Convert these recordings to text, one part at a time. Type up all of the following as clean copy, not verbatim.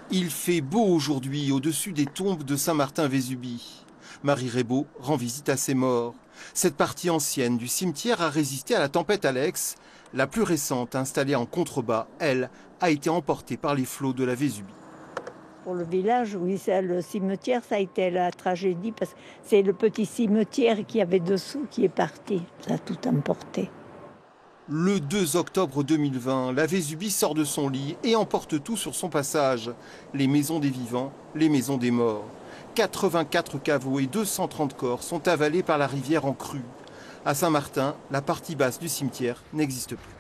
Il fait beau aujourd'hui au-dessus des tombes de Saint-Martin-Vésubie. Marie Rebaud rend visite à ses morts. Cette partie ancienne du cimetière a résisté à la tempête Alex. La plus récente, installée en contrebas, elle, a été emportée par les flots de la Vésubie. Pour le village, oui, le cimetière, ça a été la tragédie parce que c'est le petit cimetière qu'il y avait dessous qui est parti. Ça a tout emporté. Le 2 octobre 2020, la Vésubie sort de son lit et emporte tout sur son passage. Les maisons des vivants, les maisons des morts. 84 caveaux et 230 corps sont avalés par la rivière en crue. À Saint-Martin, la partie basse du cimetière n'existe plus.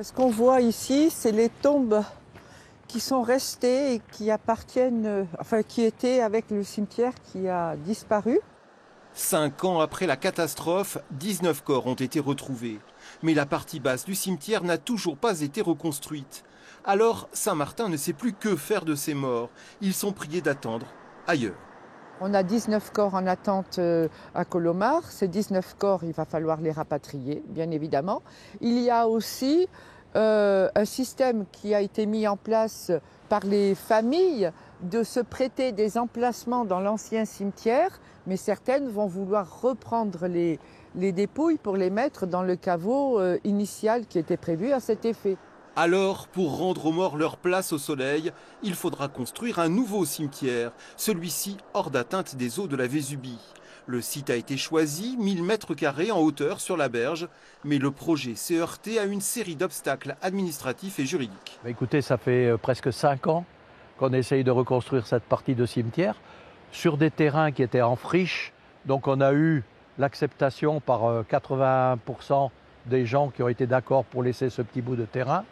Ce qu'on voit ici, c'est les tombes qui sont restées et qui appartiennent, qui étaient avec le cimetière qui a disparu. 5 ans après la catastrophe, 19 corps ont été retrouvés. Mais la partie basse du cimetière n'a toujours pas été reconstruite. Alors, Saint-Martin ne sait plus que faire de ces morts. Ils sont priés d'attendre ailleurs. On a 19 corps en attente à Colomar. Ces 19 corps, il va falloir les rapatrier, bien évidemment. Il y a aussi un système qui a été mis en place par les familles de se prêter des emplacements dans l'ancien cimetière, mais certaines vont vouloir reprendre les dépouilles pour les mettre dans le caveau initial qui était prévu à cet effet. Alors, pour rendre aux morts leur place au soleil, il faudra construire un nouveau cimetière, celui-ci hors d'atteinte des eaux de la Vésubie. Le site a été choisi, 1000 mètres carrés en hauteur sur la berge, mais le projet s'est heurté à une série d'obstacles administratifs et juridiques. Écoutez, ça fait presque 5 ans qu'on essaye de reconstruire cette partie de cimetière sur des terrains qui étaient en friche. Donc on a eu l'acceptation par 80% des gens qui ont été d'accord pour laisser ce petit bout de terrain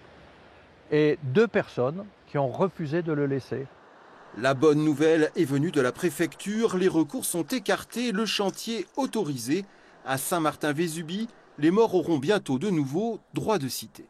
et 2 personnes qui ont refusé de le laisser. La bonne nouvelle est venue de la préfecture, les recours sont écartés, le chantier autorisé. À Saint-Martin-Vésubie, les morts auront bientôt de nouveau droit de cité.